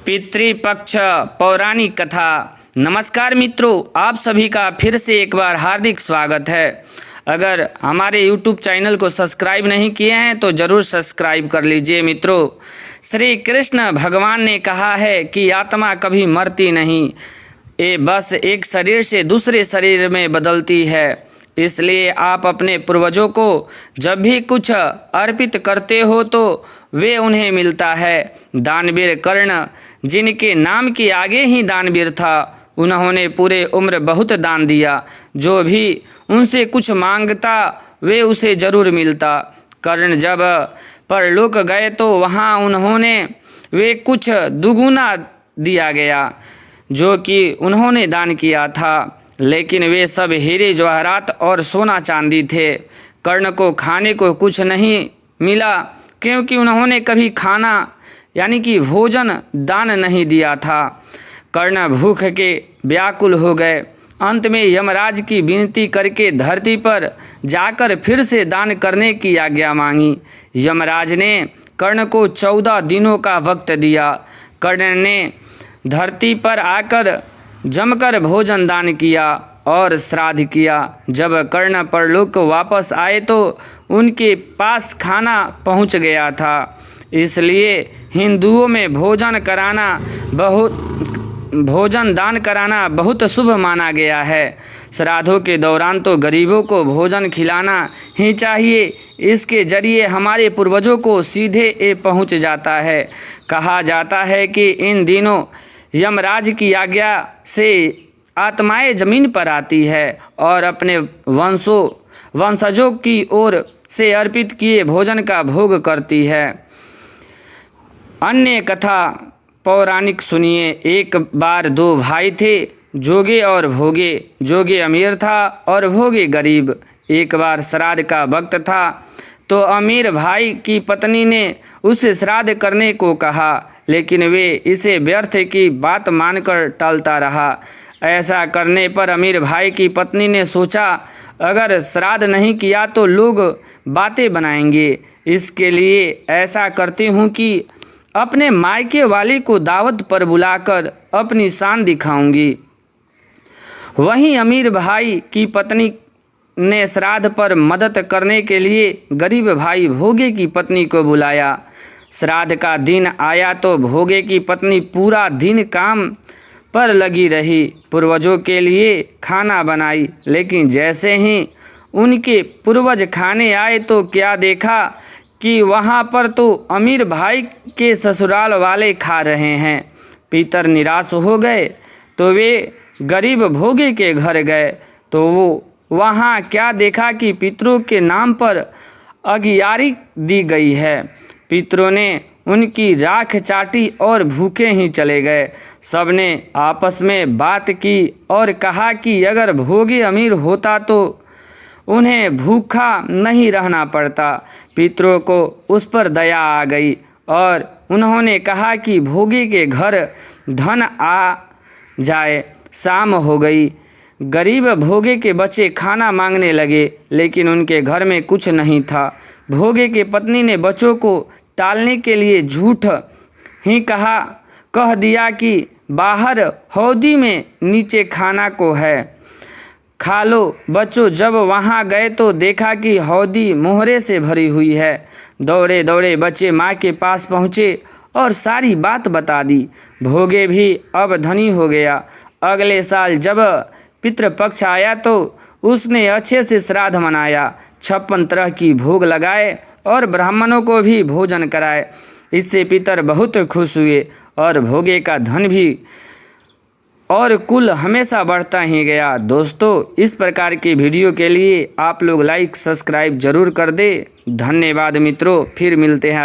पितृपक्ष पौराणिक कथा। नमस्कार मित्रों, आप सभी का फिर से एक बार हार्दिक स्वागत है। अगर हमारे YouTube चैनल को सब्सक्राइब नहीं किए हैं तो ज़रूर सब्सक्राइब कर लीजिए। मित्रों, श्री कृष्ण भगवान ने कहा है कि आत्मा कभी मरती नहीं, ये बस एक शरीर से दूसरे शरीर में बदलती है। इसलिए आप अपने पूर्वजों को जब भी कुछ अर्पित करते हो तो वे उन्हें मिलता है। दानवीर कर्ण, जिनके नाम के आगे ही दानवीर था, उन्होंने पूरे उम्र बहुत दान दिया। जो भी उनसे कुछ मांगता वे उसे जरूर मिलता। कर्ण जब परलोक गए तो वहाँ उन्होंने वे कुछ दुगुना दिया गया जो कि उन्होंने दान किया था, लेकिन वे सब हीरे जवाहरात और सोना चांदी थे। कर्ण को खाने को कुछ नहीं मिला क्योंकि उन्होंने कभी खाना यानी कि भोजन दान नहीं दिया था। कर्ण भूख के व्याकुल हो गए। अंत में यमराज की विनती करके धरती पर जाकर फिर से दान करने की आज्ञा मांगी। यमराज ने कर्ण को 14 दिनों का वक्त दिया। कर्ण ने धरती पर आकर जमकर भोजन दान किया और श्राद्ध किया। जब कर्ण परलोक वापस आए तो उनके पास खाना पहुंच गया था। इसलिए हिंदुओं में भोजन दान कराना बहुत शुभ माना गया है। श्राद्धों के दौरान तो गरीबों को भोजन खिलाना ही चाहिए। इसके जरिए हमारे पूर्वजों को सीधे ये पहुंच जाता है। कहा जाता है कि इन दिनों यमराज की आज्ञा से आत्माएं जमीन पर आती है और अपने वंशजों की ओर से अर्पित किए भोजन का भोग करती है। अन्य कथा पौराणिक सुनिए। एक बार दो भाई थे, जोगे और भोगे। जोगे अमीर था और भोगे गरीब। एक बार श्राद्ध का वक्त था तो अमीर भाई की पत्नी ने उसे श्राद्ध करने को कहा, लेकिन वे इसे व्यर्थ की बात मानकर टालता रहा। ऐसा करने पर अमीर भाई की पत्नी ने सोचा, अगर श्राद्ध नहीं किया तो लोग बातें बनाएंगे। इसके लिए ऐसा करती हूँ कि अपने मायके वाली को दावत पर बुलाकर अपनी शान दिखाऊंगी। वहीं अमीर भाई की पत्नी ने श्राद्ध पर मदद करने के लिए गरीब भाई भोगे की पत्नी को बुलाया। श्राद्ध का दिन आया तो भोगे की पत्नी पूरा दिन काम पर लगी रही, पूर्वजों के लिए खाना बनाई। लेकिन जैसे ही उनके पूर्वज खाने आए तो क्या देखा कि वहाँ पर तो अमीर भाई के ससुराल वाले खा रहे हैं। पितर निराश हो गए तो वे गरीब भोगे के घर गए तो वो वहाँ क्या देखा कि पितरों के नाम पर अगियारी दी गई है। पितरों ने उनकी राख चाटी और भूखे ही चले गए। सबने आपस में बात की और कहा कि अगर भोगे अमीर होता तो उन्हें भूखा नहीं रहना पड़ता। पितरों को उस पर दया आ गई और उन्होंने कहा कि भोगे के घर धन आ जाए। शाम हो गई। गरीब भोगे के बच्चे खाना मांगने लगे, लेकिन उनके घर में कुछ नहीं था। भोगे की पत्नी ने बच्चों को टालने के लिए झूठ ही कह दिया कि बाहर हौदी में नीचे खाना को है, खा लो। बच्चों जब वहां गए तो देखा कि हौदी मोहरे से भरी हुई है। दौड़े दौड़े बच्चे माँ के पास पहुँचे और सारी बात बता दी। भोगे भी अब धनी हो गया। अगले साल जब पितृपक्ष आया तो उसने अच्छे से श्राद्ध मनाया। 56 तरह की भोग लगाए और ब्राह्मणों को भी भोजन कराए। इससे पितर बहुत खुश हुए और भोगे का धन भी और कुल हमेशा बढ़ता ही गया। दोस्तों, इस प्रकार की वीडियो के लिए आप लोग लाइक सब्सक्राइब जरूर कर दे। धन्यवाद मित्रों, फिर मिलते हैं।